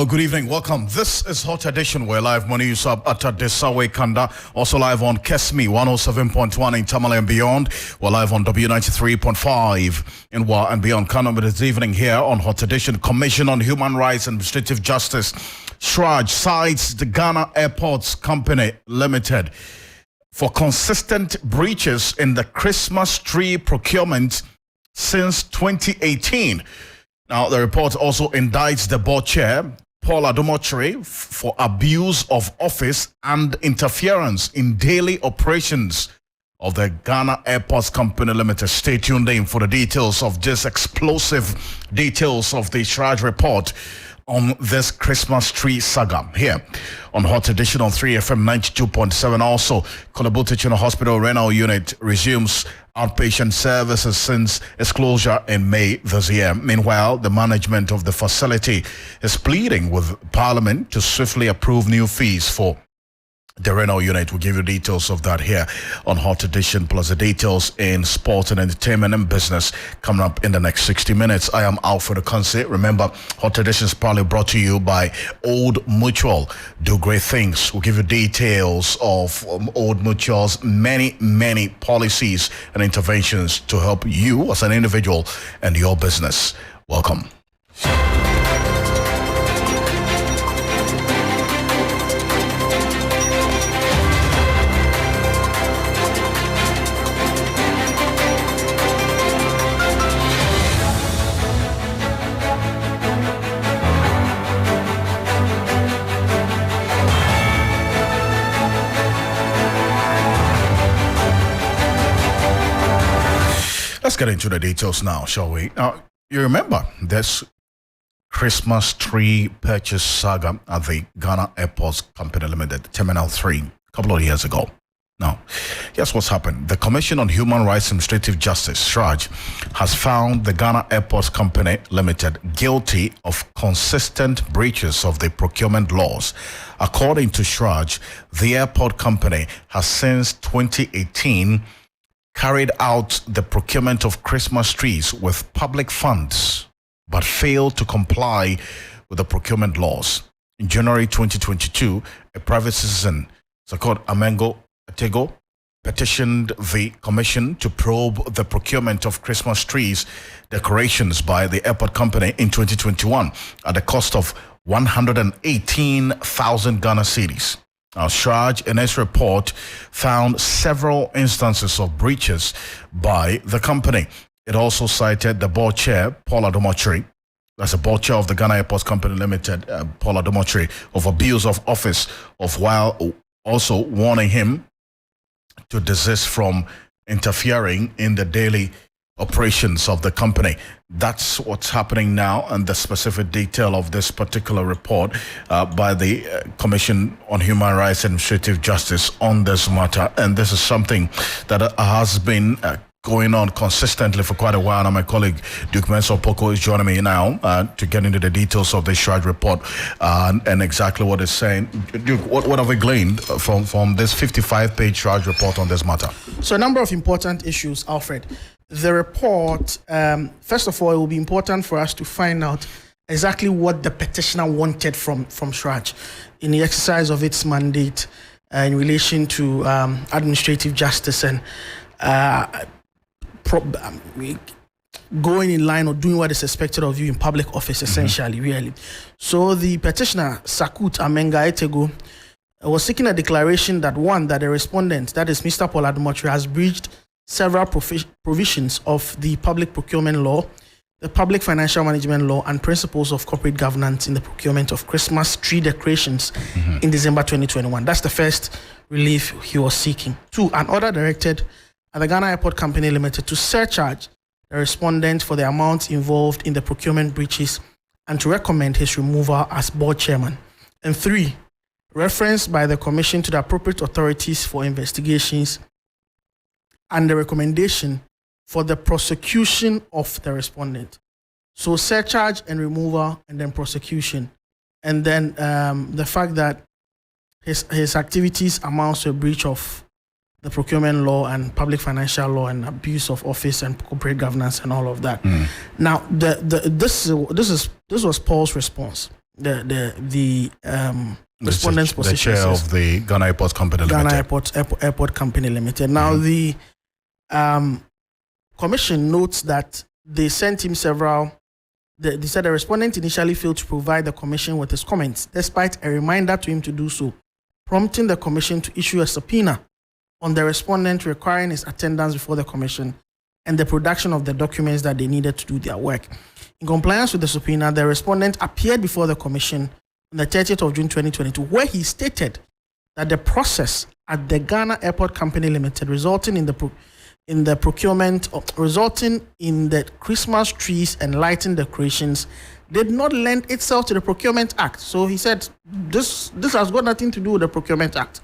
Good evening. Welcome. This is Hot Edition. We're live Money Yusab at Desawe Kanda. Also live on Kesmi 107.1 in Tamale and beyond. We're live on W93.5 in Wa and beyond. Kanam this evening here on Hot Edition. Commission on Human Rights and Administrative Justice, Shraj, cites the Ghana Airports Company Limited for consistent breaches in the Christmas tree procurement since 2018. Now, the report also indicts the board chair, Paul Adomotri, for abuse of office and interference in daily operations of the Ghana Airports Company Limited. Stay tuned in for the details of this explosive details of the Shraj report on this Christmas tree saga here on Hot Edition on 3FM 92.7. Also, Kolabo Teaching Hospital Renal Unit resumes outpatient services since its closure in May this year. Meanwhile, the management of the facility is pleading with Parliament to swiftly approve new fees for the renal unit. We'll give you details of that here on Hot Edition, plus the details in sport and entertainment and business coming up in the next 60 minutes. I am Alfred Ocansey. Remember, Hot Edition is probably brought to you by Old Mutual. Do great things. We'll give you details of Old Mutual's many policies and interventions to help you as an individual and your business. Welcome. Let's get into the details now, shall we? Now, you remember this Christmas tree purchase saga at the Ghana Airports Company Limited, Terminal 3, a couple of years ago. Now, here's what's happened. The Commission on Human Rights and Administrative Justice, Shraj, has found the Ghana Airports Company Limited guilty of consistent breaches of the procurement laws. According to Shraj, the airport company has since 2018 carried out the procurement of Christmas trees with public funds, but failed to comply with the procurement laws. In January 2022, a private citizen, called Amengo Atego, petitioned the commission to probe the procurement of Christmas trees decorations by the airport company in 2021 at the cost of 118,000 Ghana cedis. Now, Shraj, in its report, found several instances of breaches by the company. It also cited the board chair, Paul Adomotri, that's the board chair of the Ghana Airports Company Limited, Paul Adomotri, of abuse of office, while also warning him to desist from interfering in the daily operations of the company. That's what's happening now, and the specific detail of this particular report by the Commission on Human Rights and Administrative Justice on this matter. And this is something that has been going on consistently for quite a while. Now, my colleague Duke Mensah-Poku is joining me now to get into the details of this Shraj report and exactly what it's saying. Duke, what have we gleaned from this 55-page Shraj report on this matter? So a number of important issues, Alfred. The report, first of all, it will be important for us to find out exactly what the petitioner wanted from Shraj in the exercise of its mandate in relation to administrative justice and going in line or doing what is expected of you in public office, essentially, really. So the petitioner, Sakut Amenga Etego, was seeking a declaration that, one, that the respondent, that is Mr. Paul Adomotri, has breached several provisions of the public procurement law, the public financial management law, and principles of corporate governance in the procurement of Christmas tree decorations in December 2021. That's the first relief he was seeking. Two, an order directed at the Ghana Airport Company Limited to surcharge the respondent for the amounts involved in the procurement breaches and to recommend his removal as board chairman. And three, reference by the commission to the appropriate authorities for investigations and the recommendation for the prosecution of the respondent. So surcharge and removal and then prosecution. And then the fact that his activities amounts to a breach of the procurement law and public financial law and abuse of office and corporate governance and all of that. Now, this was Paul's response. respondent's position. The chair of the Ghana Airport Company Limited. Ghana Airport Company Limited. Now the commission notes that they sent him several. They said the respondent initially failed to provide the commission with his comments, despite a reminder to him to do so, prompting the commission to issue a subpoena on the respondent requiring his attendance before the commission and the production of the documents that they needed to do their work. In compliance with the subpoena, the respondent appeared before the commission on the 30th of June 2022, where he stated that the process at the Ghana Airport Company Limited resulting in the Christmas trees and lighting decorations did not lend itself to the Procurement Act. So he said this has got nothing to do with the Procurement Act.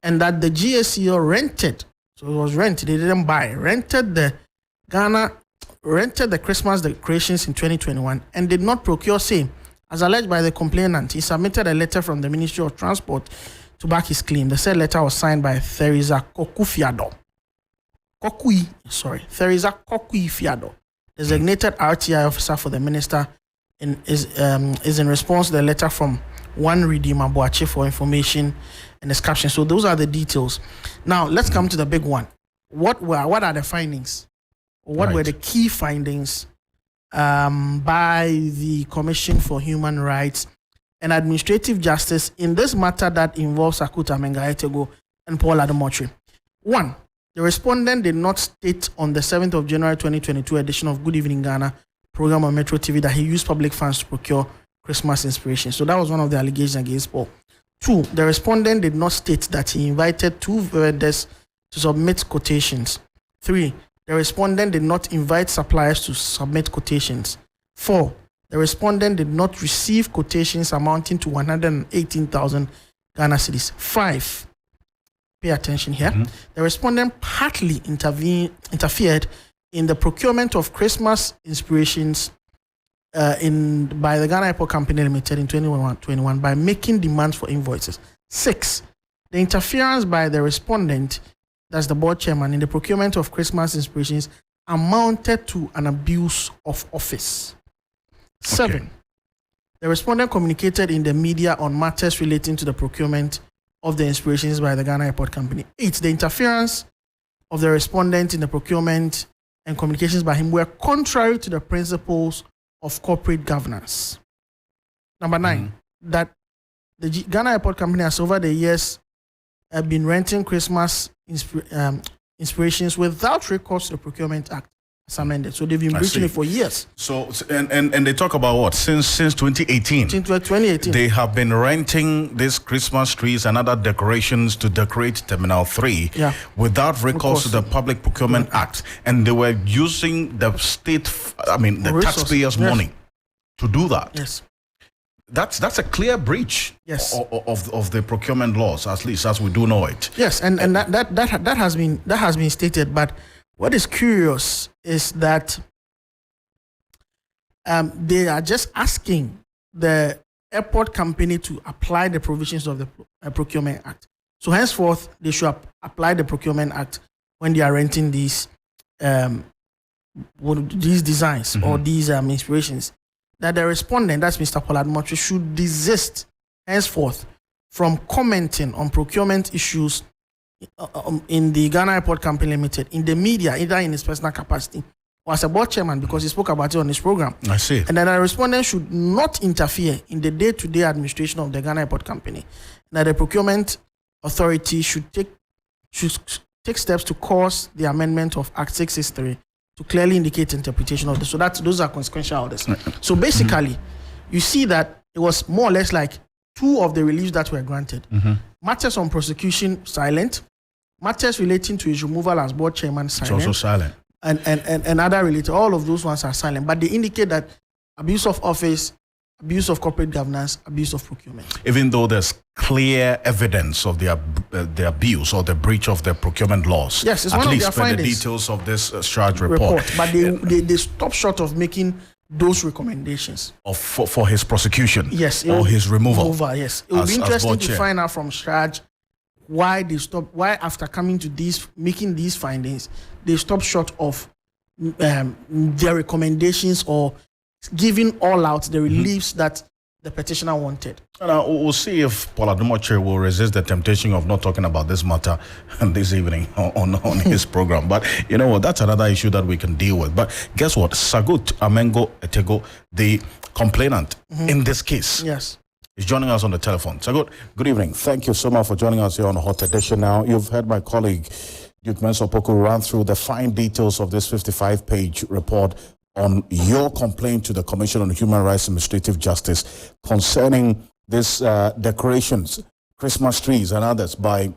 And that the GACO rented, so it was rent, they didn't buy, rented the Christmas decorations in 2021 and did not procure same. As alleged by the complainant, he submitted a letter from the Ministry of Transport to back his claim. The said letter was signed by Theresa Kokui Fiado, designated RTI officer for the minister, and is in response to the letter from one Redeemer Boache for information and his caption. So those are the details. Now let's come to the big one. What are the findings? What were the key findings by the Commission for Human Rights and Administrative Justice in this matter that involves Sakut Amenga-Etego and Paul Adomotri? One, the respondent did not state on the 7th of January 2022 edition of Good Evening Ghana program on Metro TV that he used public funds to procure Christmas inspiration. So that was one of the allegations against Paul. Two, the respondent did not state that he invited two vendors to submit quotations. Three, the respondent did not invite suppliers to submit quotations. Four, the respondent did not receive quotations amounting to 118,000 Ghana cedis. Five, pay attention here. The respondent partly interfered in the procurement of Christmas inspirations by the Ghana Airport Company Limited in 2021 by making demands for invoices. Six, the interference by the respondent, that's the board chairman, in the procurement of Christmas inspirations amounted to an abuse of office. Seven, the respondent communicated in the media on matters relating to the procurement of the inspirations by the Ghana Airport Company. Eight, the interference of the respondent in the procurement and communications by him were contrary to the principles of corporate governance. Number nine, that the Ghana Airport Company has over the years been renting Christmas inspirations without recourse to the Procurement Act as amended. So they've been breaching it for years. So and they talk about what? Since 2018. Since 2018. They have been renting these Christmas trees and other decorations to decorate Terminal 3 without recourse to the Public Procurement Act. And they were using the taxpayers' money to do that. Yes. That's a clear breach of the procurement laws, at least as we do know it. Yes, and that has been stated. But what is curious is that they are just asking the airport company to apply the provisions of the Procurement Act. So henceforth, they should apply the Procurement Act when they are renting these designs or these inspirations. That the respondent, that's Mr. Paul Adomotri, should desist henceforth from commenting on procurement issues in the Ghana Airport Company Limited, in the media, either in his personal capacity or as a board chairman, because he spoke about it on his program. I see. And that the respondent should not interfere in the day-to-day administration of the Ghana Airport Company. And that the procurement authority should take steps to cause the amendment of Act 663 to clearly indicate interpretation of this. So those are consequential orders. So basically, you see that it was more or less like two of the reliefs that were granted. Matters on prosecution, silent. Matters relating to his removal as board chairman, silent. It's also silent. And other related, all of those ones are silent. But they indicate that abuse of office, abuse of corporate governance, abuse of procurement. Even though there's clear evidence of the abuse or the breach of the procurement laws. Yes, it's at one least of their findings. The details of this charge report. But they stop short of making those recommendations for his prosecution. Yes, or his removal. Yes, it would be interesting to find out from Shraj why they stop. Why after coming to making these findings, they stop short of their recommendations or giving all out the reliefs that the petitioner wanted. And we'll see if Paul Adumoche will resist the temptation of not talking about this matter this evening on his program. But you know what? That's another issue that we can deal with. But guess what? Sagut Amengo Etego, the complainant in this case, Yes, is joining us on the telephone. Sagut, good evening. Thank you so much for joining us here on Hot Edition. Now, you've heard my colleague Duke Mensopoko run through the fine details of this 55-page report on your complaint to the Commission on Human Rights and Administrative Justice concerning these decorations, Christmas trees and others by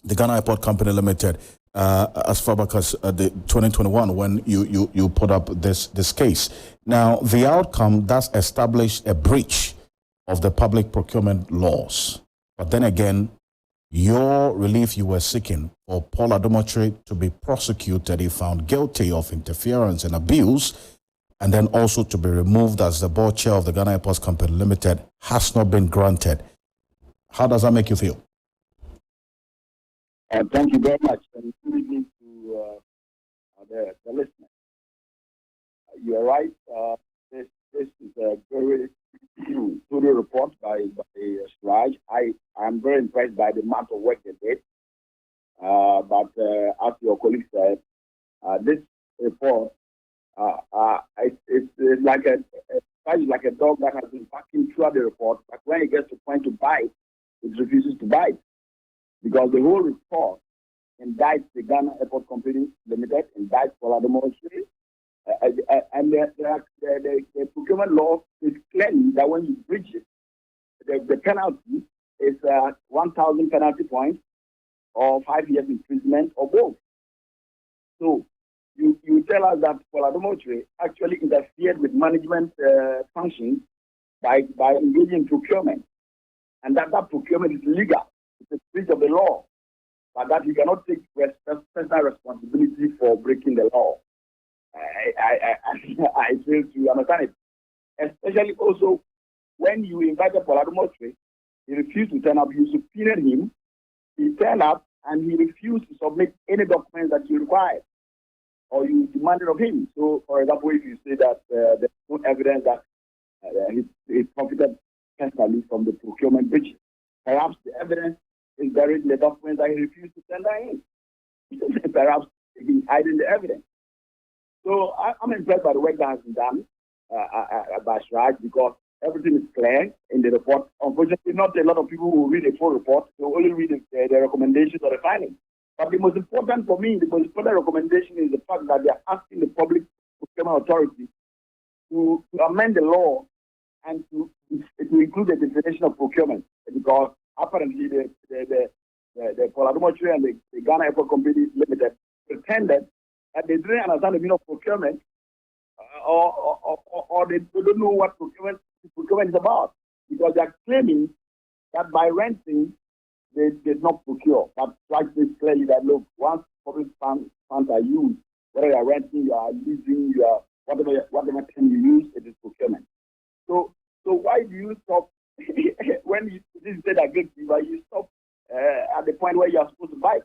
the Ghana Airport Company Limited as far back as the 2021 when you put up this case. Now, the outcome does establish a breach of the public procurement laws. But then again, your relief you were seeking for Paul Adumoche to be prosecuted if found guilty of interference and abuse, and then also to be removed as the board chair of the Ghana Airports Company Limited has not been granted. How does that make you feel? Thank you very much. And good evening to the listeners. You are right. This is a very thorough report by Siraj. I am very impressed by the amount of work they did. But as your colleague said, this report it's like a dog that has been barking throughout the report, but when it gets to point to bite, it refuses to bite. Because the whole report indicts the Ghana Airport Company Limited, indicts Paul Adumoche, and the procurement law is clearly that when you breach it, the penalty is 1,000 penalty points or 5 years imprisonment or both. So you tell us that Paul Adumoche actually interfered with management functions by engaging in procurement, and that procurement is illegal. It's a breach of the law, but that you cannot take personal responsibility for breaking the law. I fail to understand it. Especially also when you invited Paul Adumoche, he refused to turn up. You subpoenaed him. He turned up and he refused to submit any documents that you required or you demanded of him. So, for example, if you say that there's no evidence that he profited personally from the procurement breach, perhaps the evidence is buried in the documents that he refused to tender in. Perhaps he's hiding the evidence. So I'm impressed by the work that has been done by Siraj because everything is clear in the report. Unfortunately, not a lot of people will read a full report. They only read the recommendations or the findings. But the most important for me, the most important recommendation is the fact that they are asking the public procurement authority to amend the law and to include the definition of procurement, because apparently the Paul Adumoche and the Ghana Airport Company Limited pretended that they didn't understand the meaning of procurement, or they don't know what procurement is about, because they are claiming that by renting they did not procure. But like this clearly that look, once public funds are used, whether you are renting, you are leasing, you are whatever term you use, it is procurement. So why do you stop when you said against you, but you stop at the point where you are supposed to buy?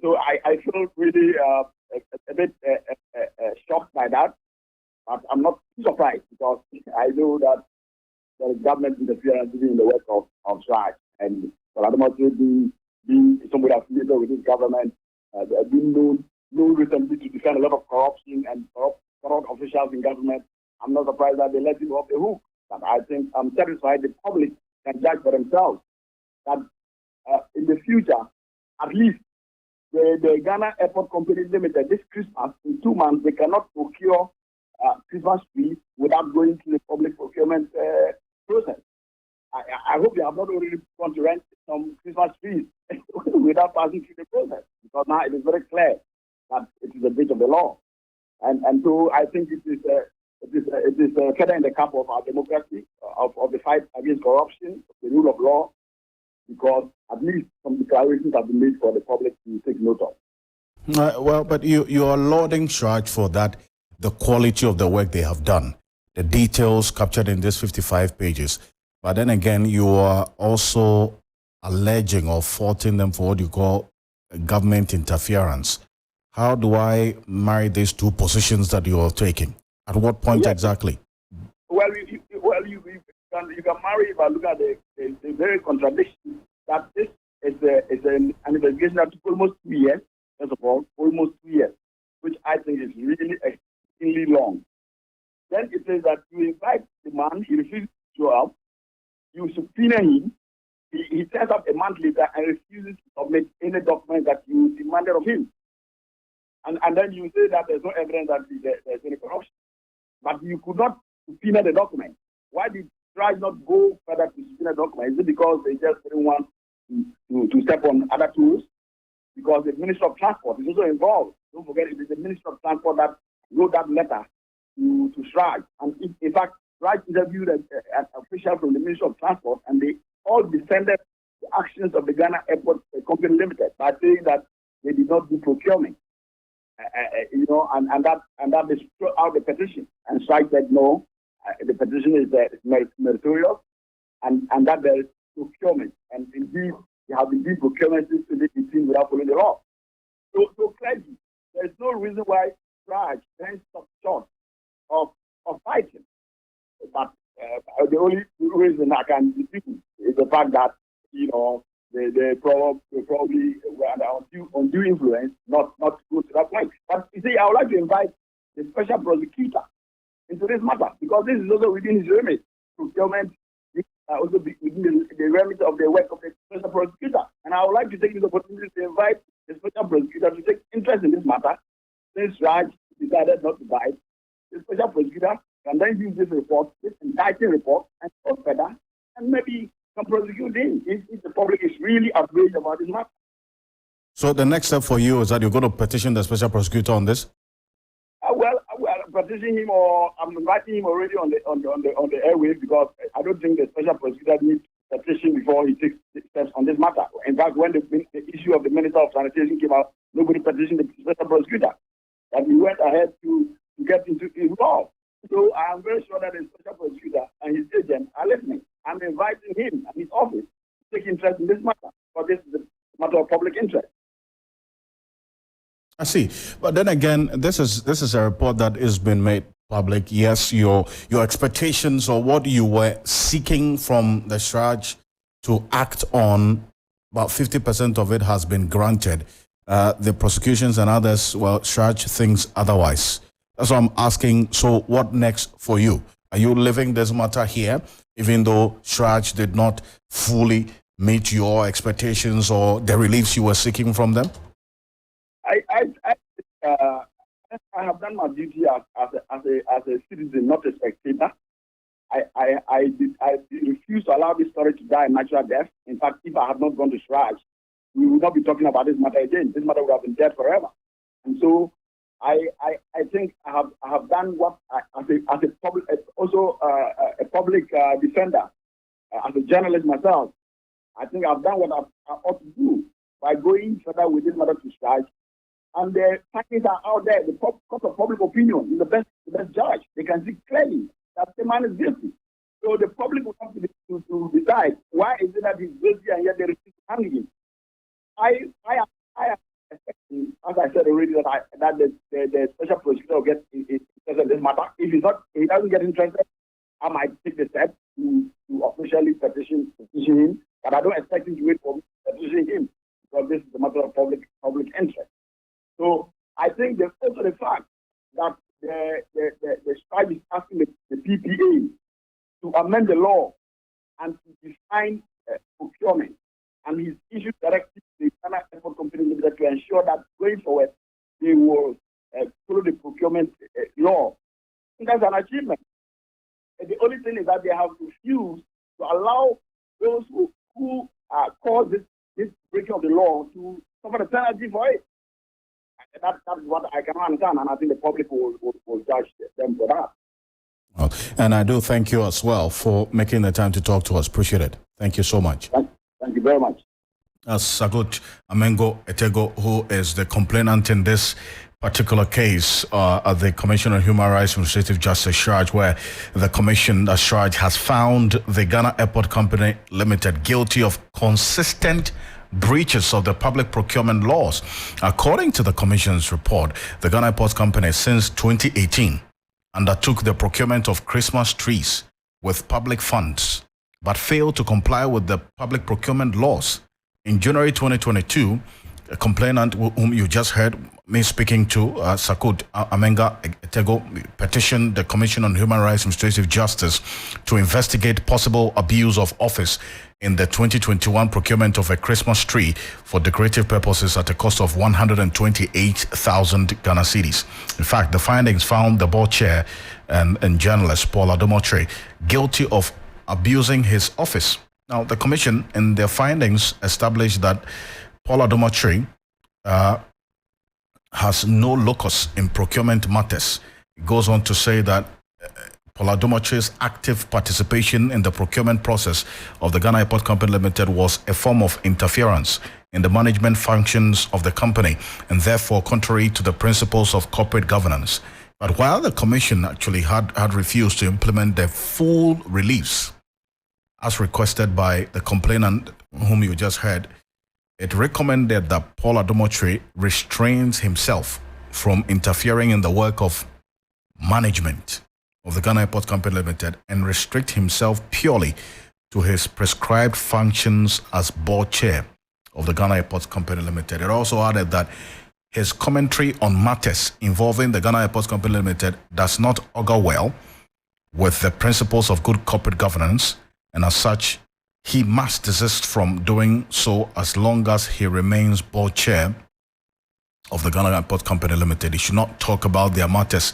So I feel really a bit shocked by that, but I'm not too surprised because I know that there is government interference in the work of Siraj, and Paul Adumoche being somebody affiliated with this government, being known recently to defend a lot of corruption and corrupt officials in government. I'm not surprised that they let him off the hook. But I think I'm satisfied the public can judge for themselves that in the future, at least the Ghana Airport Company Limited, this Christmas, in 2 months, they cannot procure Christmas trees without going through the public procurement process. I hope they have not already gone to rent some Christmas trees without passing through the process, because now it is very clear that it is a breach of the law. And so I think it is a feather in the cap of our democracy, of the fight against corruption, the rule of law, because at least some declarations have been made for the public to take note of. Well, but you are lauding Siraj for that, the quality of the work they have done, the details captured in these 55 pages. But then again, you are also alleging or faulting them for what you call government interference. How do I marry these two positions that you are taking? At what point exactly? Well, you can marry if I look at the very contradiction that this is an investigation that took almost 2 years. First of all, almost 2 years, which I think is really extremely long. Then it says that you invite the man, he refuses to show up, you subpoena him, he turns up a month later and refuses to submit any document that you demanded of him. And then you say that there's no evidence that there's any corruption. But you could not subpoena the document. Why did try not go further to subpoena the document? Is it because they just didn't want to step on other tools? Because the Minister of Transport is also involved. Don't forget, it is the Minister of Transport that wrote that letter to Shraj. And in fact, Shraj interviewed an official from the Ministry of Transport, and they all defended the actions of the Ghana Airport Company Limited by saying that they did not do procurement. And that they threw out the petition. And Shraj said no, the petition is meritorious, and that there is procurement. And indeed, there have been procurement since 2018 without following the law. So clearly, there is no reason why Shraj then stopped short of fighting. But the only reason I can dispute is the fact that they probably were under undue influence, not to go to that point. But you see, I would like to invite the special prosecutor into this matter, because this is also within his remit. Procurement also within the remit of the work of the special prosecutor. And I would like to take this opportunity to invite the special prosecutor to take interest in this matter. Since Raj decided not to bite, the special prosecutor can then use this report, this indicting report, and go further, and maybe can prosecute him if the public is really outraged about this matter. So the next step for you is that you're going to petition the special prosecutor on this? Well, petition him, or I'm inviting him already on the airwaves, because I don't think the special prosecutor needs petition before he takes steps on this matter. In fact, when the issue of the Minister of Sanitation came out, nobody petitioned the special prosecutor, and he went ahead to get into involved. So I am very sure that the special prosecutor and his agent are listening. I'm inviting him and his office to take interest in this matter, because this is a matter of public interest. I see. But then again, this is a report that has been made public. Yes, your expectations or what you were seeking from the Shraj to act on, about 50% of it has been granted. The prosecutions and others, well, Shraj thinks otherwise. That's what I'm asking. So what next for you? Are you leaving this matter here, even though Shraj did not fully meet your expectations or the reliefs you were seeking from them? I have done my duty as a citizen, not a spectator. I refuse to allow this story to die a natural death. In fact, if I had not gone to Shraj, we would not be talking about this matter again. This matter would have been dead forever. And so I think I have done what as a public, also a public defender, as a journalist myself. I think I've done what I ought to do by going further with this matter to Shraj. And the facts are out there. The court of public opinion is the best judge. They can see clearly that the man is guilty. So the public will have to decide why is it that he's guilty and yet they refuse to hang him. I am expecting, as I said already, that the special prosecutor will get interested in this matter. If he doesn't get interested, I might take the step to officially petition him. But I don't expect him to wait for me to petition him, because this is a matter of public interest. So I think there's also the fact that the tribe is asking the PPA to amend the law and to define procurement. And he's issued directives to the Ghana Airport Company Limited to ensure that going forward they will follow the procurement law. I think that's an achievement. And the only thing is that they have refused to allow those who cause this breaking of the law to suffer the penalty for it. That's what I can understand, and I think the public will judge them for that. Well, and I do thank you as well for making the time to talk to us. Appreciate it. Thank you so much. Thank you very much. Sagut Amengo Etego, who is the complainant in this particular case at the Commission on Human Rights and Restorative Justice Shraj, where the commission, Shraj, has found the Ghana Airport Company Limited guilty of consistent breaches of the public procurement laws. According to the commission's report, the Ghana Airport Company since 2018 undertook the procurement of Christmas trees with public funds, but failed to comply with the public procurement laws. In January 2022, a complainant whom you just heard me speaking to, Sakut Amenga Etego, petitioned the Commission on Human Rights and Restorative Justice to investigate possible abuse of office in the 2021 procurement of a Christmas tree for decorative purposes at a cost of 128,000 Ghana cedis. In fact, the findings found the board chair and journalist Paul Adomotre guilty of abusing his office. Now, the commission in their findings established that Paul Adomotre has no locus in procurement matters. It goes on to say that Paul Adomotre's active participation in the procurement process of the Ghana Airport Company Limited was a form of interference in the management functions of the company and therefore contrary to the principles of corporate governance. But while the commission actually had refused to implement the full reliefs as requested by the complainant whom you just heard, it recommended that Paul Adomotre restrains himself from interfering in the work of management of the Ghana Airport Company Limited and restrict himself purely to his prescribed functions as board chair of the Ghana Airport Company Limited. It also added that his commentary on matters involving the Ghana Airport Company Limited does not augur well with the principles of good corporate governance, and as such, he must desist from doing so as long as he remains board chair of the Ghana Airport Company Limited. He should not talk about their matters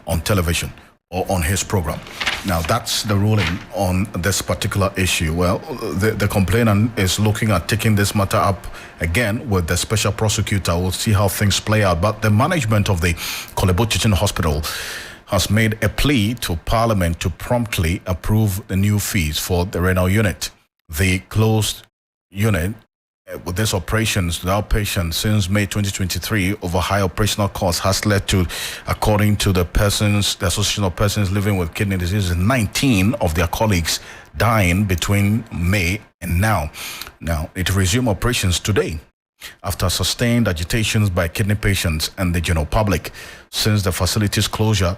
on television or on his program. Now, that's the ruling on this particular issue. Well, the complainant is looking at taking this matter up again with the special prosecutor. We'll see how things play out. But the management of the Korle Bu Teaching Hospital has made a plea to Parliament to promptly approve the new fees for the renal unit. The closed unit with these operations to outpatients since May 2023 over high operational costs has led to, according to the Association of Persons Living with Kidney Disease, 19 of their colleagues dying between May and now. Now, it resumed operations today after sustained agitations by kidney patients and the general public. Since the facility's closure,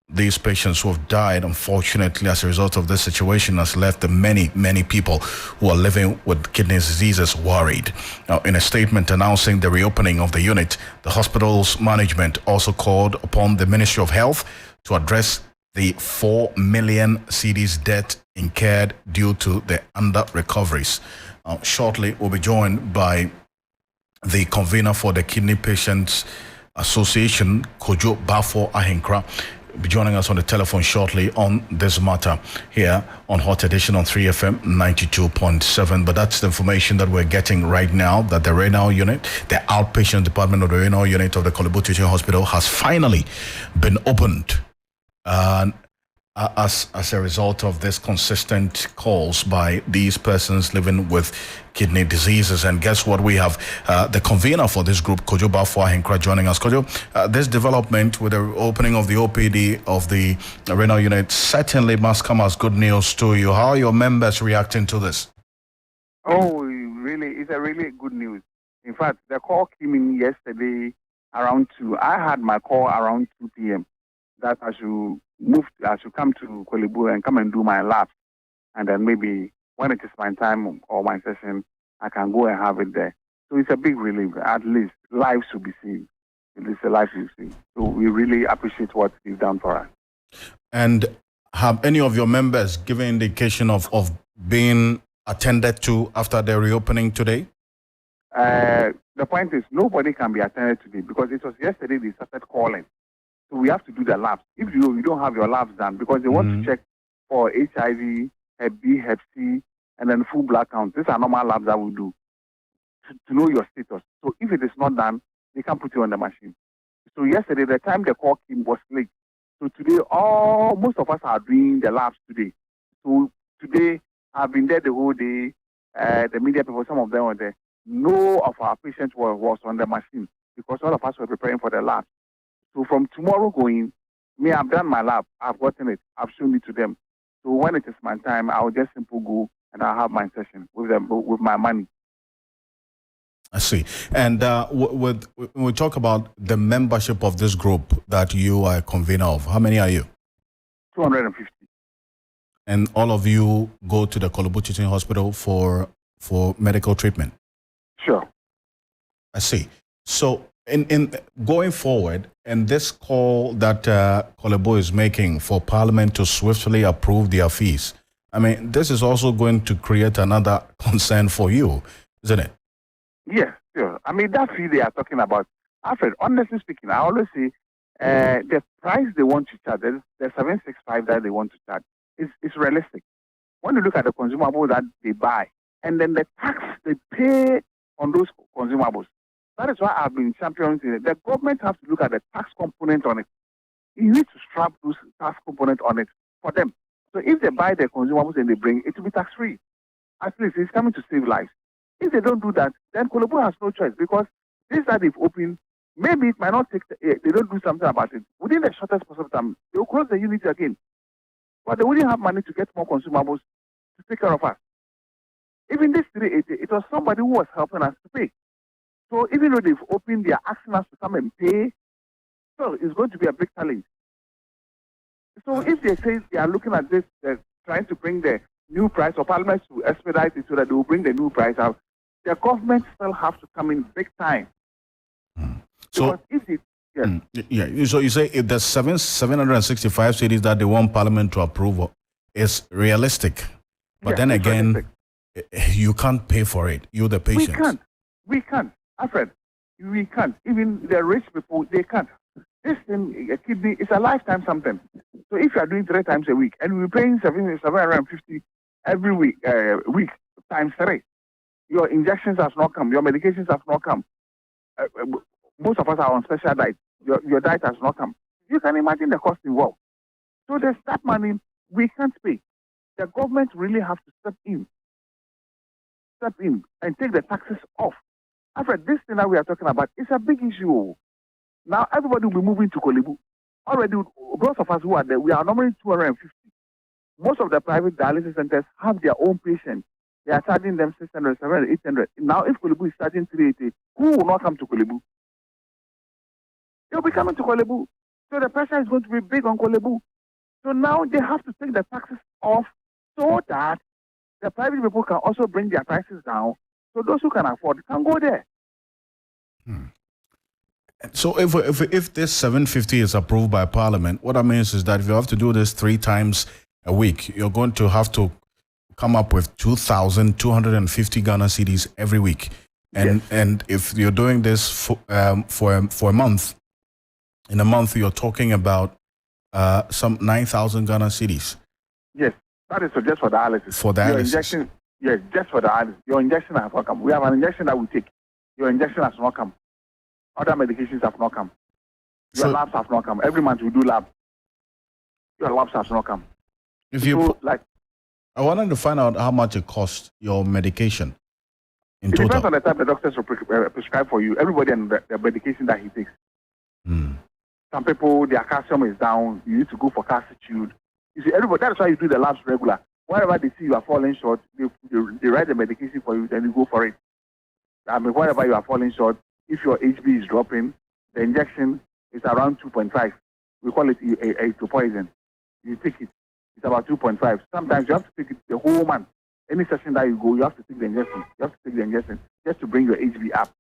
these patients who have died, unfortunately, as a result of this situation, has left the many people who are living with kidney diseases worried. Now, in a statement announcing the reopening of the unit, the hospital's management also called upon the Ministry of Health to address the 4 million cedis debt incurred due to the under-recoveries. Shortly, we'll be joined by the convener for the Kidney Patients Association, Kojo Bafo Ahenkra, be joining us on the telephone shortly on this matter here on Hot Edition on 3FM 92.7. But that's the information that we're getting right now, that the renal unit, the outpatient department of the renal unit of the Korle Bu Teaching Hospital, has finally been opened. As a result of this consistent calls by these persons living with kidney diseases. And guess what? We have the convener for this group, Kojo Bafo Ahenkra, joining us. Kojo, this development with the opening of the OPD of the renal unit certainly must come as good news to you. How are your members reacting to this? Oh, really, it's a really good news. In fact, the call came in yesterday around 2. I had my call around 2 p.m. that I should come to Korle Bu and come and do my labs. And then maybe when it is my time or my session, I can go and have it there. So it's a big relief. At least lives should be seen. It is a life you see. So we really appreciate what he's done for us. And have any of your members given indication of being attended to after the reopening today? The point is, nobody can be attended today because it was yesterday they started calling. So we have to do the labs. If you don't have your labs done, because they want to check for HIV, Hep B, Hep C, and then full blood count. These are normal labs that we do to know your status. So if it is not done, they can put you on the machine. So yesterday, the time the call came was late. So today, most of us are doing the labs today. So today, I've been there the whole day. The media people, some of them were there. No of our patients was on the machine because all of us were preparing for the labs. So from tomorrow going, I've done my lab. I've gotten it. I've shown it to them. So when it is my time, I'll just simply go and I'll have my session with them, with my money. I see. And when we talk about the membership of this group that you are a convener of, how many are you? 250. and all of you go to the Kolebu Teaching Hospital for medical treatment. Sure. I see. So in going forward, and this call that Kolebu is making for Parliament to swiftly approve their fees, I mean, this is also going to create another concern for you, isn't it? Yes, sure. I mean, that fee they are talking about, Alfred, honestly speaking, I always say the price they want to charge, the 765 that they want to charge, is realistic. When you look at the consumables that they buy, and then the tax they pay on those consumables, that is why I've been championing it. The government has to look at the tax component on it. You need to strap those tax component on it for them. So if they buy the consumables and they bring it, will be tax-free. At least it's coming to save lives. If they don't do that, then Kolebu has no choice, because this that they've opened, maybe it might not take, they don't do something about it. Within the shortest possible time, they will close the unit again. But they wouldn't have money to get more consumables to take care of us. Even this 380, it was somebody who was helping us to pay. So even though they've opened, they are asking us to come and pay, so it's going to be a big challenge. So if they say they are looking at this, trying to bring the new price, or Parliament to expedite it so that they will bring the new price out, the government still have to come in big time. So if it, So you say if the 765 cities that they want Parliament to approve is realistic, but then again, realistic. You can't pay for it. You're the patients. We can't, Alfred. We can't. Even the rich people, they can't. This thing, a kidney, is a lifetime something. So if you are doing 3 times a week, and we're paying 750 every week, times 3, your injections have not come, your medications have not come. Most of us are on special diet. Your diet has not come. You can imagine the cost involved. So there's that money we can't pay. The government really have to step in and take the taxes off. After this thing that we are talking about, it's a big issue. Now everybody will be moving to Kolebu. Already, most of us who are there, we are normally 250. Most of the private dialysis centers have their own patients. They are charging them 600, 700, 800. Now, if Kolebu is charging 380, who will not come to Kolebu? They'll be coming to Kolebu. So the pressure is going to be big on Kolebu. So now they have to take the taxes off so that the private people can also bring their prices down. So those who can afford can go there. So if this 750 is approved by Parliament, what that means is that if you have to do this 3 times a week, you're going to have to come up with 2,250 Ghana cedis every week. And yes. And if you're doing this for a month, in a month you're talking about some 9,000 Ghana cedis. Yes, that is just for dialysis. For dialysis. Your injection, yes, just for dialysis. Your injection has not come. We have an injection that we take. Your injection has not come. Other medications have not come. Your labs have not come. Every month we do lab. Your labs have not come. If you I wanted to find out how much it costs your medication in total. It depends on the type the doctors will prescribe for you. Everybody and the medication that he takes. Some people, their calcium is down. You need to go for calcitude. You see, everybody. That's why you do the labs regular. Wherever they see you are falling short, they write the medication for you, then you go for it. I mean, wherever you are falling short, if your HB is dropping, the injection is around 2.5. We call it a poison. You take it. It's about 2.5. Sometimes you have to take it the whole month. Any session that you go, you have to take the injection. You have to take the injection just to bring your HB up.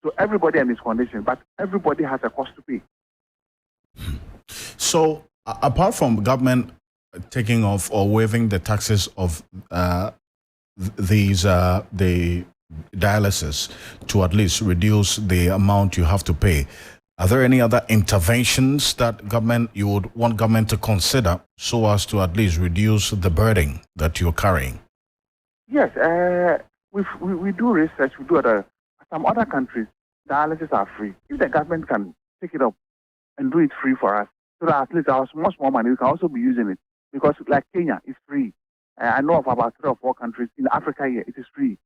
So everybody in this condition, but everybody has a cost to pay. So apart from government taking off or waiving the taxes of the dialysis to at least reduce the amount you have to pay, are there any other interventions that you would want government to consider so as to at least reduce the burden that you're carrying? Yes, we do research. We do some other countries, dialysis are free. If the government can take it up and do it free for us, so that at least our small money, we can also be using it. Because like Kenya, it's free. I know of about 3 or 4 countries. In Africa here, it is free.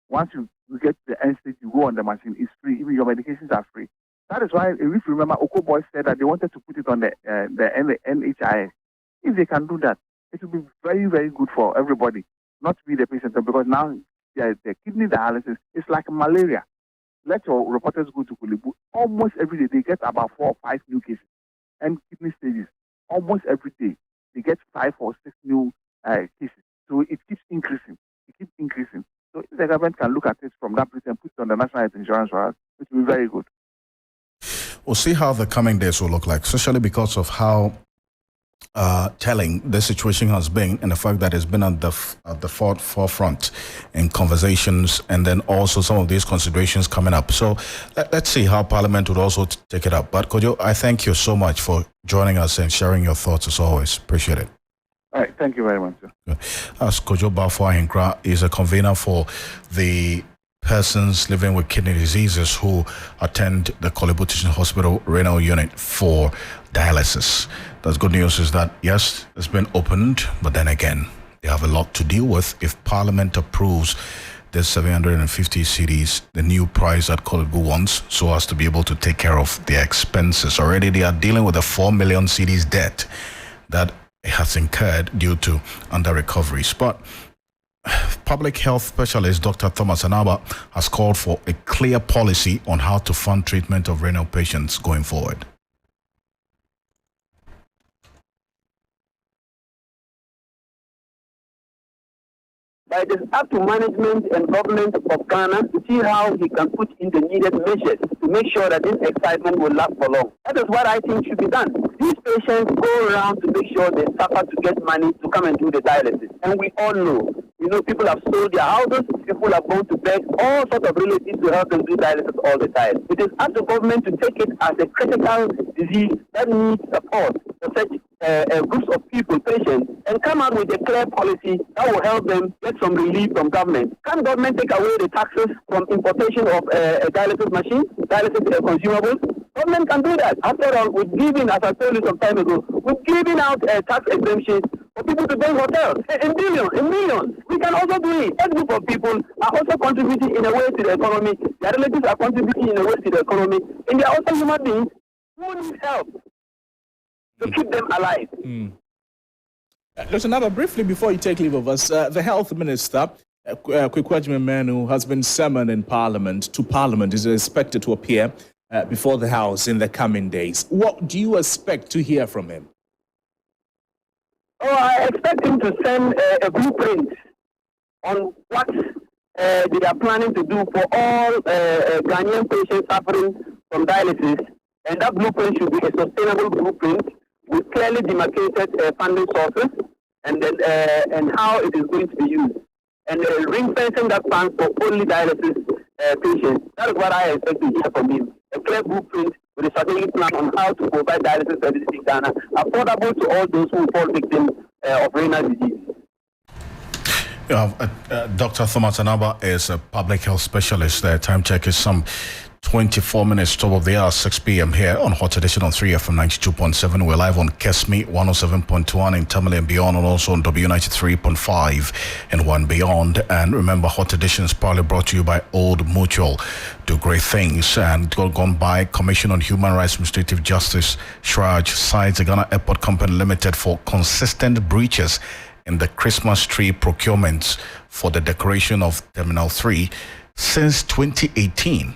Once you get to the end state, you go on the machine, it's free. Even your medications are free. That is why, if you remember, Oko Boys said that they wanted to put it on the NHIS. If they can do that, it will be very, very good for everybody, not to be the patient. Because now the kidney dialysis is like malaria. Let your reporters go to Kolebu. Almost every day, they get about 4 or 5 new cases and kidney stages. Almost every day, they get 5 or 6 new cases. So it keeps increasing. It keeps increasing. So if the government can look at it from that place and put it on the national health insurance for us, it will be very good. We'll see how the coming days will look like, especially because of how telling the situation has been, and the fact that it's been at the forefront in conversations, and then also some of these considerations coming up. So let's see how Parliament would also take it up. But Kojo, I thank you so much for joining us and sharing your thoughts as always. Appreciate it. All right, thank you very much, sir. As Kojo Bafo is a convener for the persons living with kidney diseases who attend the Korle-Bu Teaching Hospital renal unit for dialysis. The good news is that, yes, it's been opened, but then again, they have a lot to deal with. If Parliament approves this 750 cedis, the new price that Korle-Bu wants, so as to be able to take care of their expenses. Already they are dealing with a 4 million cedis debt that has incurred due to under-recoveries. But public health specialist Dr. Thomas Anaba has called for a clear policy on how to fund treatment of renal patients going forward. But it is up to management and government of Ghana to see how he can put in the needed measures to make sure that this excitement will last for long. That is what I think should be done. These patients go around to make sure they suffer to get money to come and do the dialysis. And we all know, people have sold their houses, people have gone to beg all sorts of relatives to help them do dialysis all the time. It is up to government to take it as a critical disease that needs support for such groups of people, patients, and come out with a clear policy that will help them get some relief from government. Can government take away the taxes from importation of dialysis machines, dialysis consumables? Government can do that. After all, we've given, as I told you some time ago, we've given out tax exemptions for people to build hotels in millions. We can also do it. That group of people are also contributing in a way to the economy. Their relatives are contributing in a way to the economy. And they are also human beings who need help to keep them alive. Dr. Naba, briefly before you take leave of us, the health minister, Kwame Menu, has been summoned in Parliament. Is expected to appear before the House in the coming days. What do you expect to hear from him? Oh, I expect him to send a blueprint on what they are planning to do for all Ghanaian patients suffering from dialysis. And that blueprint should be a sustainable blueprint with clearly demarcated funding sources and then and how it is going to be used. And ring-fencing that fund for only dialysis patients. That is what I expect to hear from him. A clear blueprint with a strategic plan on how to provide dialysis services in Ghana, affordable to all those who fall victim of renal disease. Dr. Thomas Anaba is a public health specialist. The time check is some 24 minutes top of the hour, 6 p.m. here on Hot Edition on 3FM 92.7. We're live on Kesmi 107.1 in Tamale and beyond, and also on W93.5 and one beyond. And remember, Hot Edition is proudly brought to you by Old Mutual. Do great things. And gone by Commission on Human Rights Administrative Justice, Shraj, cites the Ghana Airport Company Limited for consistent breaches in the Christmas tree procurements for the decoration of Terminal 3 since 2018.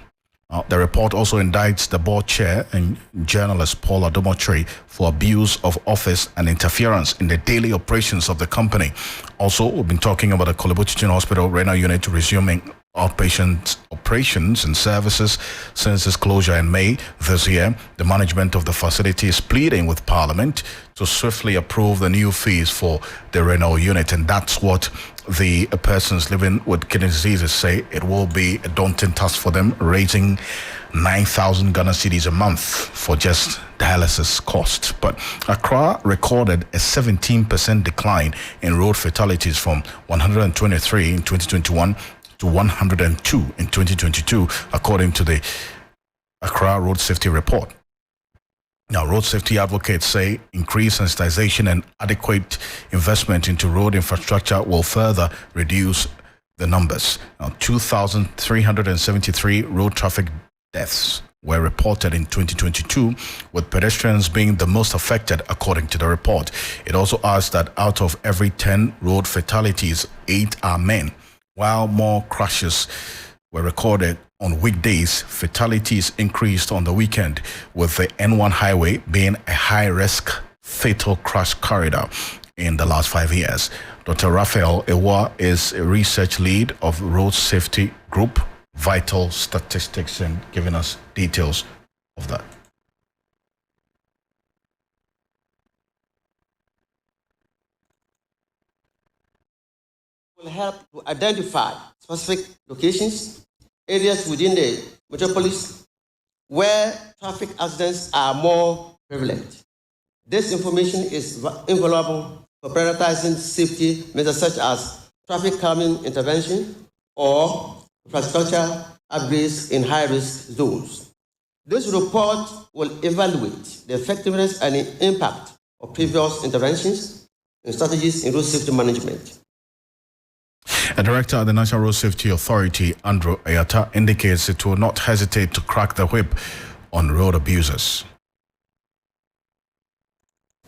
The report also indicts the board chair and journalist Paul Adomotri for abuse of office and interference in the daily operations of the company. Also, we've been talking about the Korle-Bu Teaching Hospital renal unit resuming outpatient operations and services since its closure in May this year. The management of the facility is pleading with Parliament to swiftly approve the new fees for the renal unit, and that's what the persons living with kidney diseases say. It will be a daunting task for them, raising 9,000 Ghana cedis a month for just dialysis costs. But Accra recorded a 17% decline in road fatalities from 123 in 2021 to 102 in 2022, according to the Accra Road Safety Report. Now, road safety advocates say increased sensitization and adequate investment into road infrastructure will further reduce the numbers. Now, 2,373 road traffic deaths were reported in 2022, with pedestrians being the most affected, according to the report. It also adds that out of every 10 road fatalities, 8 are men. While more crashes were recorded on weekdays, fatalities increased on the weekend, with the N1 highway being a high-risk fatal crash corridor in the last 5 years. Dr. Raphael Ewa is a research lead of Road Safety Group, Vital Statistics, and giving us details of that. Will help to identify specific locations, areas within the metropolis where traffic accidents are more prevalent. This information is invaluable for prioritizing safety measures such as traffic calming intervention or infrastructure upgrades in high-risk zones. This report will evaluate the effectiveness and the impact of previous interventions and strategies in road safety management. A director at the National Road Safety Authority, Andrew Ayata, indicates it will not hesitate to crack the whip on road abusers.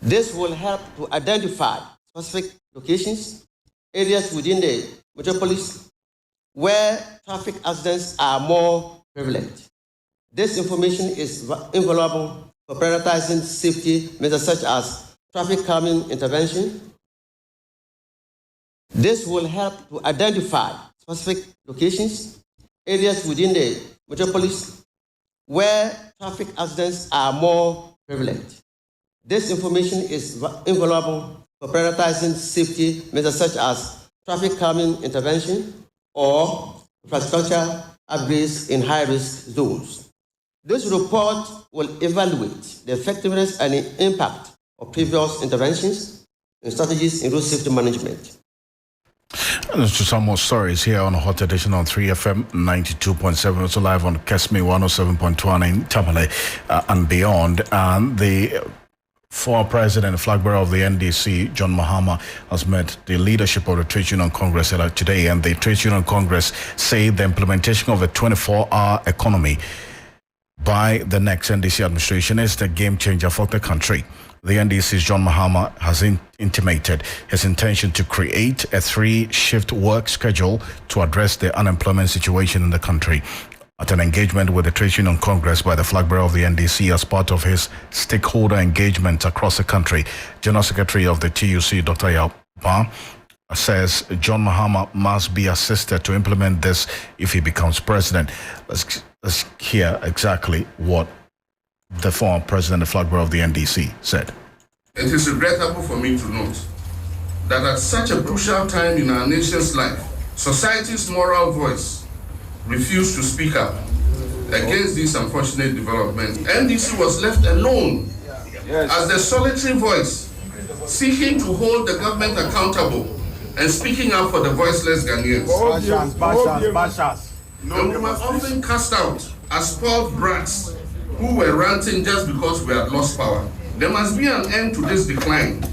This will help to identify specific locations, areas within the metropolis where traffic accidents are more prevalent. This information is invaluable for prioritizing safety measures such as traffic calming intervention. This will help to identify specific locations, areas within the metropolis where traffic accidents are more prevalent. This information is invaluable for prioritizing safety measures such as traffic calming intervention or infrastructure upgrades in high-risk zones. This report will evaluate the effectiveness and the impact of previous interventions and strategies in road safety management. And to some more stories here on Hot Edition on 3FM 92.7, also live on Kesmi 107.1 in Tamale and beyond. And the former president, flag bearer of the NDC, John Mahama, has met the leadership of the Trade Union Congress today. And the Trade Union Congress say the implementation of a 24-hour economy by the next NDC administration is the game changer for the country. The NDC's John Mahama has intimated his intention to create a 3-shift work schedule to address the unemployment situation in the country. At an engagement with the Trade Union Congress by the flag bearer of the NDC as part of his stakeholder engagement across the country, General Secretary of the TUC, Dr. Yaba, says John Mahama must be assisted to implement this if he becomes president. Let's hear exactly what the former president, the flag bearer of the NDC, said. It is regrettable for me to note that at such a crucial time in our nation's life, society's moral voice refused to speak up against this unfortunate development. NDC was left alone as the solitary voice, seeking to hold the government accountable and speaking up for the voiceless Ghanaians. We were often cast out as spoiled brats who were ranting just because we had lost power. There must be an end to this decline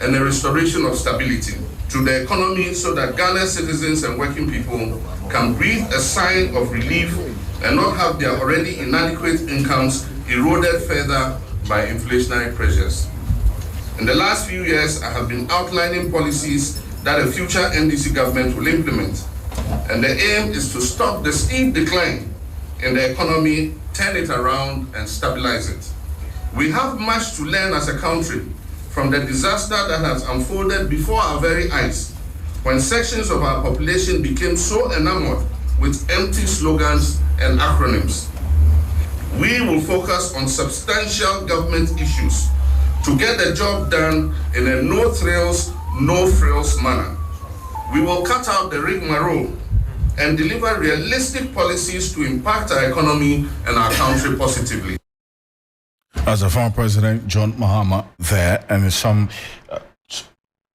and a restoration of stability to the economy so that Ghana's citizens and working people can breathe a sigh of relief and not have their already inadequate incomes eroded further by inflationary pressures. In the last few years, I have been outlining policies that a future NDC government will implement. And the aim is to stop the steep decline in the economy, turn it around and stabilize it. We have much to learn as a country from the disaster that has unfolded before our very eyes when sections of our population became so enamored with empty slogans and acronyms. We will focus on substantial government issues to get the job done in a no thrills, no frills manner. We will cut out the rigmarole and deliver realistic policies to impact our economy and our country positively. As a former president, John Mahama there, and in some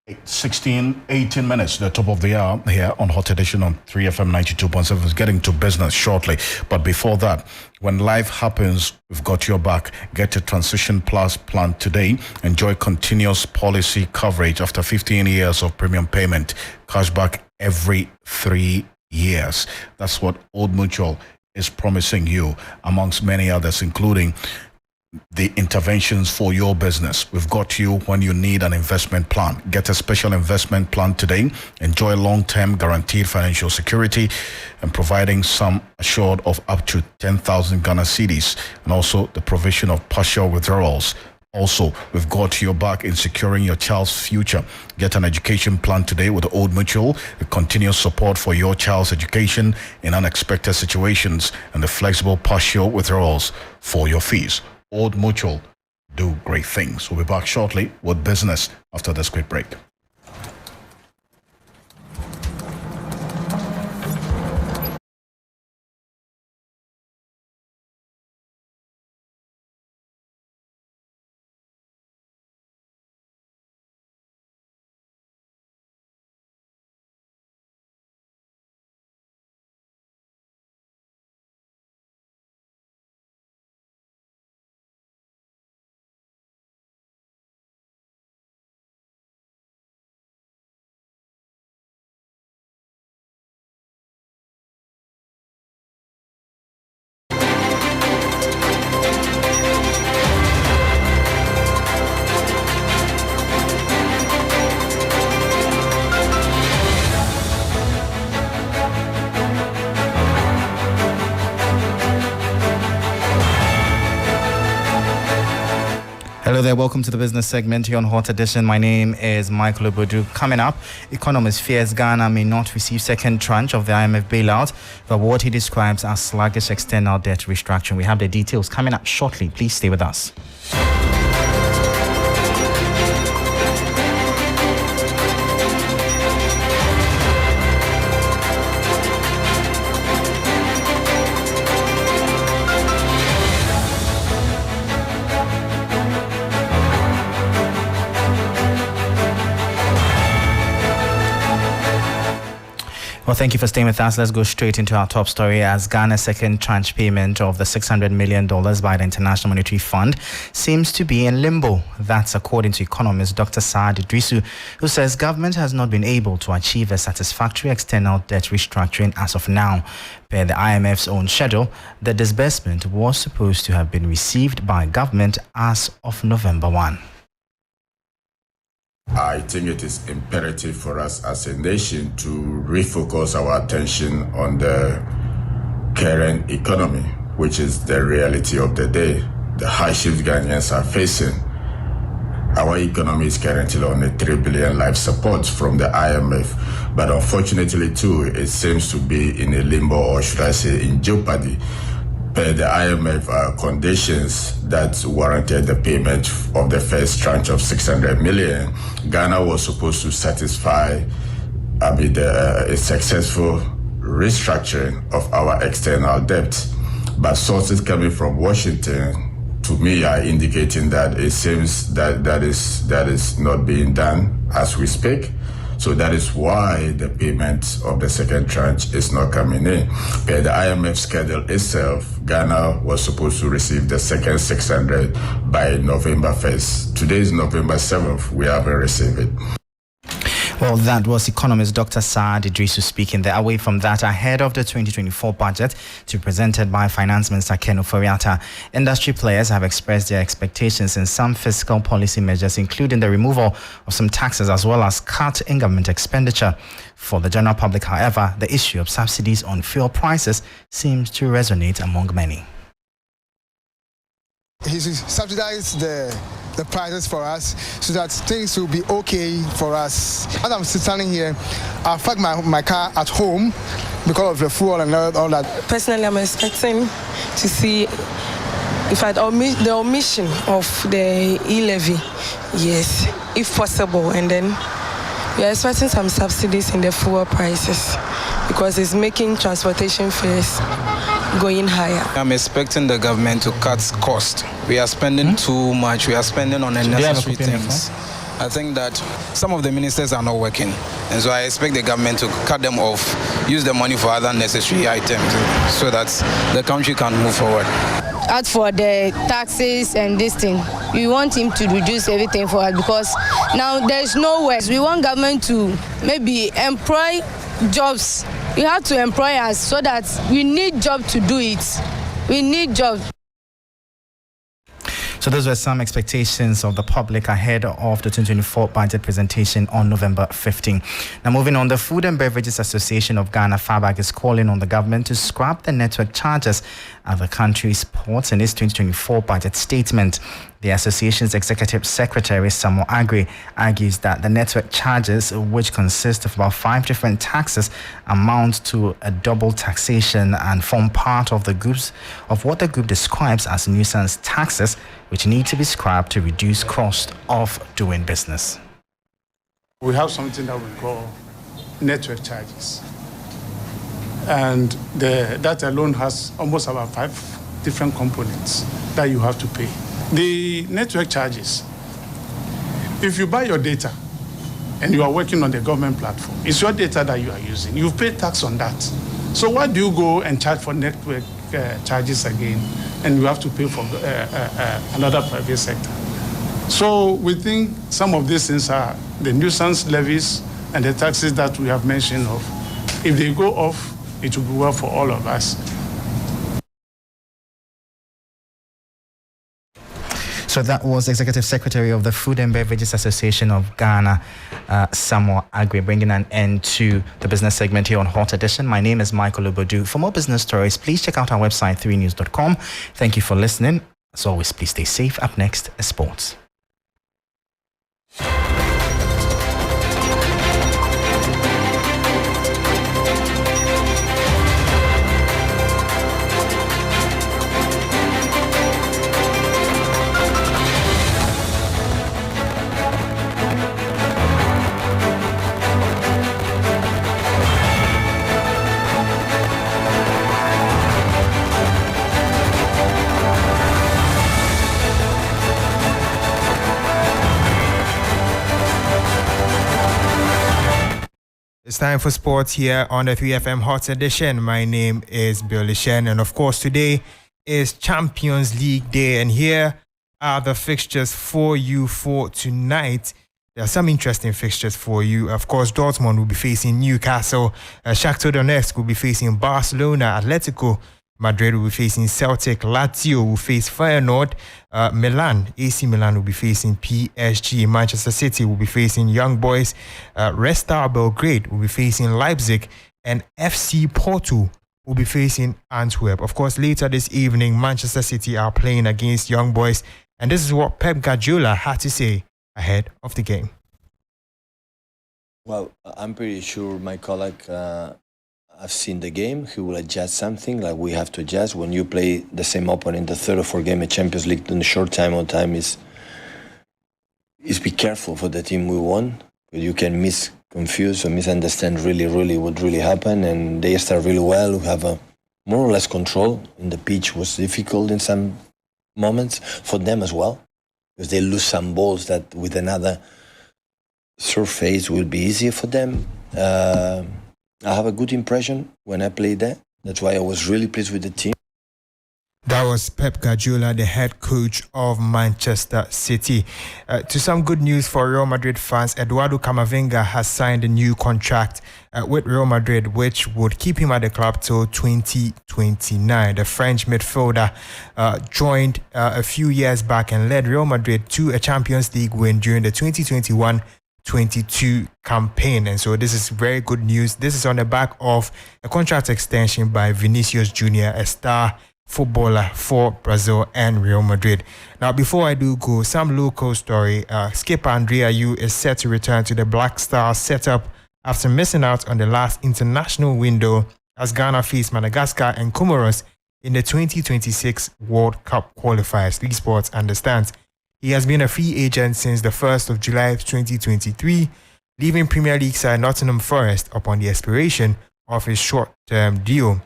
18 minutes, the top of the hour here on Hot Edition on 3FM 92.7 is getting to business shortly. But before that, when life happens, we've got your back. Get a Transition Plus plan today. Enjoy continuous policy coverage after 15 years of premium payment. Cashback every 3 years. That's what Old Mutual is promising you, amongst many others, including the interventions for your business. We've got you when you need an investment plan. Get a special investment plan today. Enjoy long-term guaranteed financial security and providing some assured of up to 10,000 Ghana cedis, and also the provision of partial withdrawals Also, we've got your back in securing your child's future. Get an education plan today with Old Mutual, the continuous support for your child's education in unexpected situations, and the flexible partial withdrawals for your fees. Old Mutual, do great things. We'll be back shortly with business after this quick break. Hello there, welcome to the business segment here on Hot Edition. My name is Michael Obodu. Coming up, economist fears Ghana may not receive second tranche of the IMF bailout, but what he describes as sluggish external debt restructuring. We have the details coming up shortly. Please stay with us. Well, thank you for staying with us. Let's go straight into our top story as Ghana's second tranche payment of the $600 million by the International Monetary Fund seems to be in limbo. That's according to economist Dr. Saad Idrisu, who says government has not been able to achieve a satisfactory external debt restructuring as of now. Per the IMF's own schedule, the disbursement was supposed to have been received by government as of November 1. I think it is imperative for us as a nation to refocus our attention on the current economy, which is the reality of the day, the hardships Ghanaians are facing. Our economy is currently on a 3 billion life support from the IMF, but unfortunately too, it seems to be in a limbo, or should I say in jeopardy. Per the IMF conditions that warranted the payment of the first tranche of 600 million, Ghana was supposed to satisfy a successful restructuring of our external debt. But sources coming from Washington, to me, are indicating that it seems that is not being done as we speak. So that is why the payment of the second tranche is not coming in. Per the IMF schedule itself, Ghana was supposed to receive the second 600 by November 1st. Today is November 7th. We haven't received it. Well, that was economist Dr. Saad Idrisu speaking there. Away from that, ahead of the 2024 budget to be presented by Finance Minister Ken Ofori-Atta, industry players have expressed their expectations in some fiscal policy measures, including the removal of some taxes as well as cut in government expenditure. For the general public, however, the issue of subsidies on fuel prices seems to resonate among many. He should subsidize the prices for us so that things will be okay for us. As I'm standing here, I parked my car at home because of the fuel and all that. Personally, I'm expecting to see the omission of the e-levy, yes, if possible, and then we are expecting some subsidies in the fuel prices because it's making transportation fares going higher. I'm expecting the government to cut costs. We are spending too much. We are spending on unnecessary things. I think that some of the ministers are not working, and so I expect the government to cut them off, use the money for other necessary items so that the country can move forward. As for the taxes and this thing, we want him to reduce everything for us because now there's no way. We want government to maybe employ jobs. You have to employ us so that we need job to do it. We need jobs. So those were some expectations of the public ahead of the 2024 budget presentation on November 15. Now moving on, the Food and Beverages Association of Ghana, FABAG, is calling on the government to scrap the network charges at the country's ports in its 2024 budget statement. The The association's executive secretary, Samuel Agri, argues that the network charges, which consist of about 5 different taxes, amount to a double taxation and form part of what the group describes as nuisance taxes, which need to be scrapped to reduce cost of doing business. We have something that we call network charges. And that alone has almost about 5 different components that you have to pay. The network charges, if you buy your data and you are working on the government platform, it's your data that you are using. You pay tax on that. So why do you go and charge for network charges again, and you have to pay for another private sector? So we think some of these things are the nuisance levies and the taxes that we have mentioned of. If they go off, it will be well for all of us. So that was Executive Secretary of the Food and Beverages Association of Ghana, Samuel Agri, bringing an end to the business segment here on Hot Edition. My name is Michael Obodu. For more business stories, please check out our website, 3news.com. Thank you for listening. As always, please stay safe. Up next is sports. It's time for sports here on the 3FM Hot Edition. My name is Bill Lishen, and of course today is Champions League Day, and here are the fixtures for you for tonight. There are some interesting fixtures for you. Of course, Dortmund will be facing Newcastle, Shakhtar Donetsk will be facing Barcelona, Atletico Madrid will be facing Celtic, Lazio will face Feyenoord, AC Milan will be facing PSG, Manchester City will be facing Young Boys, Red Star Belgrade will be facing Leipzig, and FC Porto will be facing Antwerp. Of course, later this evening, Manchester City are playing against Young Boys, and this is what Pep Guardiola had to say ahead of the game. Well, I'm pretty sure my colleague I've seen the game. He will adjust something, like we have to adjust. When you play the same opponent, the third or fourth game at Champions League in a short time is be careful for the team we won. You can confuse or misunderstand really what really happened, and they start really well. We have a more or less control, and the pitch was difficult in some moments for them as well, because they lose some balls that with another surface will be easier for them. I have a good impression when I played there. That's why I was really pleased with the team. That was Pep Guardiola, the head coach of Manchester City. To some good news for Real Madrid fans, Eduardo Camavinga has signed a new contract with Real Madrid, which would keep him at the club till 2029. The French midfielder joined a few years back and led Real Madrid to a Champions League win during the 2021-22 campaign, and so this is very good news. This is on the back of a contract extension by Vinicius Jr., a star footballer for Brazil and Real Madrid. Now, before I do go, some local story. Skipper Andrea Yu is set to return to the Black Stars setup after missing out on the last international window as Ghana faced Madagascar and Comoros in the 2026 World Cup qualifiers. Lee Sports understands. He has been a free agent since the 1st of July 2023, leaving Premier League side Nottingham Forest upon the expiration of his short-term deal.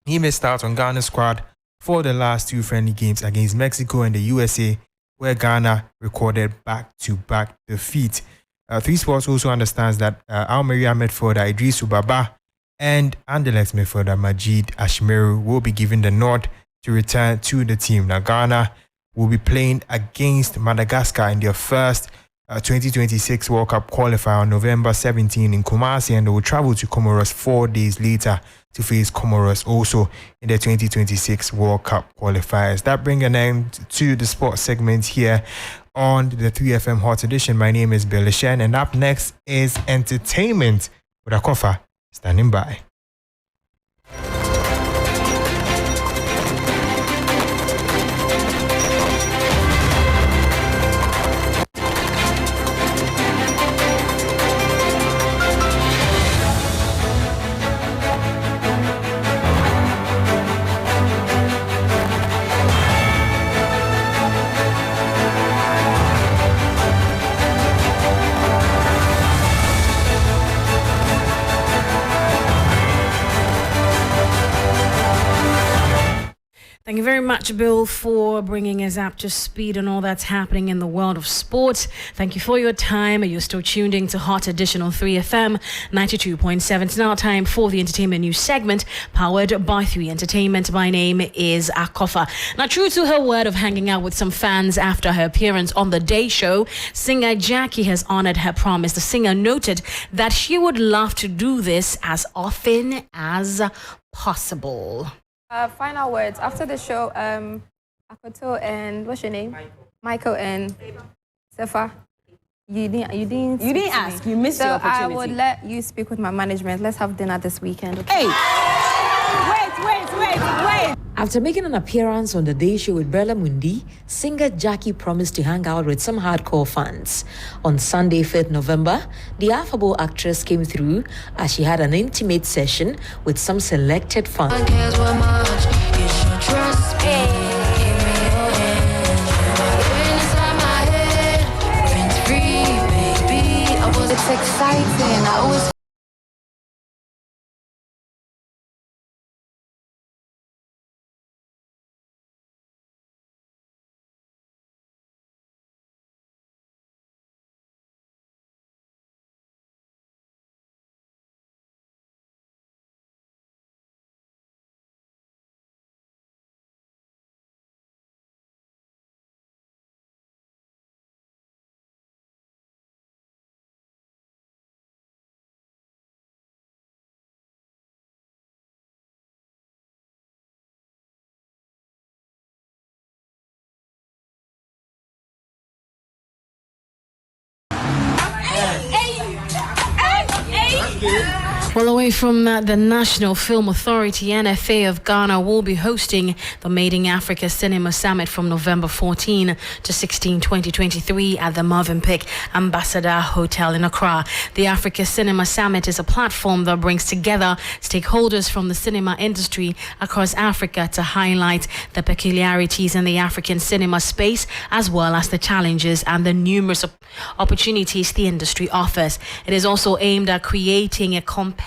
He missed out on Ghana's squad for the last 2 friendly games against Mexico and the USA, where Ghana recorded back-to-back defeat. 3 Sports also understands that Almeria midfielder Idrisu Baba and Anderlecht midfielder Majid Ashmeru will be given the nod to return to the team. Now, Ghana will be playing against Madagascar in their first 2026 World Cup qualifier on November 17 in Kumasi, and they will travel to Comoros 4 days later to face Comoros also in the 2026 World Cup qualifiers. That brings an end to the sports segment here on the 3FM Hot Edition. My name is Bill Lishen, and up next is entertainment with Akofa standing by. Thank you very much, Bill, for bringing us up to speed on all that's happening in the world of sports. Thank you for your time. You're still tuned in to Hot Edition on 3FM 92.7. It's now time for the entertainment news segment, powered by 3 Entertainment. My name is Akofa. Now, true to her word of hanging out with some fans after her appearance on The Day Show, singer Jackie has honored her promise. The singer noted that she would love to do this as often as possible. Final words. After the show, Akoto and what's your name? Michael and Sefa. You didn't ask. You missed the opportunity. So I would let you speak with my management. Let's have dinner this weekend. Okay? Wait. After making an appearance on The Day Show with Bella Mundi, singer Jackie promised to hang out with some hardcore fans. On Sunday, 5th November, the affable actress came through as she had an intimate session with some selected fans. It's exciting. I always Well, away from that, the National Film Authority, NFA of Ghana, will be hosting the Made in Africa Cinema Summit from November 14 to 16, 2023 at the Movenpick Ambassador Hotel in Accra. The Africa Cinema Summit is a platform that brings together stakeholders from the cinema industry across Africa to highlight the peculiarities in the African cinema space, as well as the challenges and the numerous opportunities the industry offers. It is also aimed at creating a compelling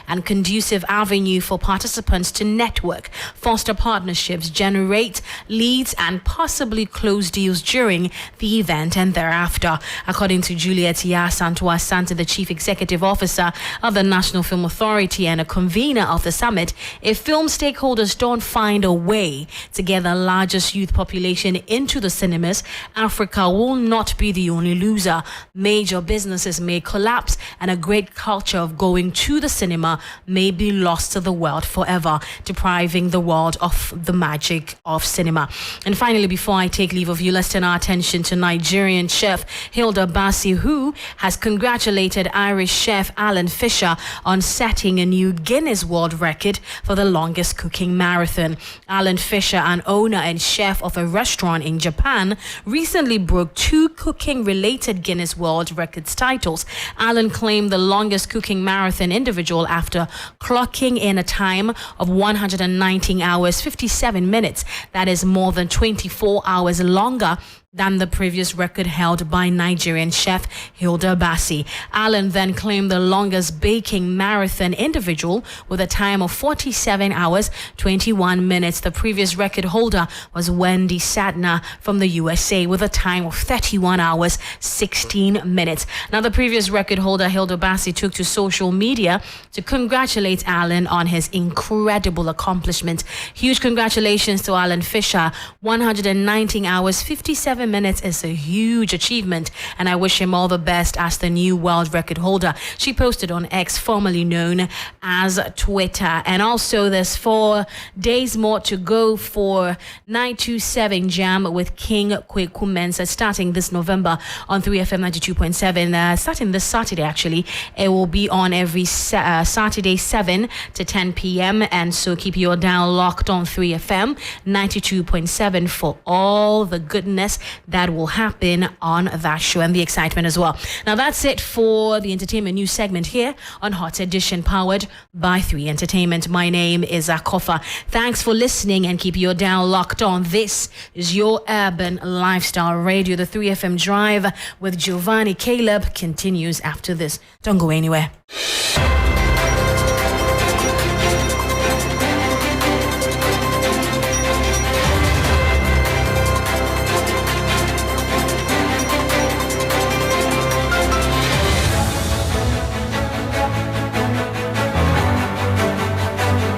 and conducive avenue for participants to network, foster partnerships, generate leads, and possibly close deals during the event and thereafter. According to Juliet Santua Sante, the Chief Executive Officer of the National Film Authority and a convener of the summit, if film stakeholders don't find a way to get the largest youth population into the cinemas, Africa will not be the only loser. Major businesses may collapse, and a great culture of going to the cinema may be lost to the world forever, depriving the world of the magic of cinema. And finally, before I take leave of you, let's turn our attention to Nigerian chef Hilda Bassi, who has congratulated Irish chef Alan Fisher on setting a new Guinness World Record for the longest cooking marathon. Alan Fisher, an owner and chef of a restaurant in Japan, recently broke 2 cooking-related Guinness World Records titles. Alan claimed the longest cooking marathon individual after clocking in a time of 119 hours 57 minutes. That is more than 24 hours longer than the previous record held by Nigerian chef Hilda Bassi. Alan then claimed the longest baking marathon individual with a time of 47 hours 21 minutes. The previous record holder was Wendy Sadner from the USA with a time of 31 hours 16 minutes. Now, the previous record holder Hilda Bassi took to social media to congratulate Alan on his incredible accomplishment. Huge congratulations to Alan Fisher. 119 hours 57 minutes is a huge achievement, and I wish him all the best as the new world record holder. She posted on X, formerly known as Twitter. And also, there's 4 days more to go for 927 Jam with King Kweku Mensah, starting this November on 3FM 92.7. Starting this Saturday, actually. It will be on every Saturday 7 to 10 p.m. And so keep your dial locked on 3FM 92.7 for all the goodness that will happen on that show and the excitement as well. Now, that's it for the entertainment news segment here on Hot Edition, powered by 3 Entertainment. My name is Akofa. Thanks for listening, and keep your dial locked on. This is your urban lifestyle radio. The 3FM Drive with Giovanni Caleb continues after this. Don't go anywhere.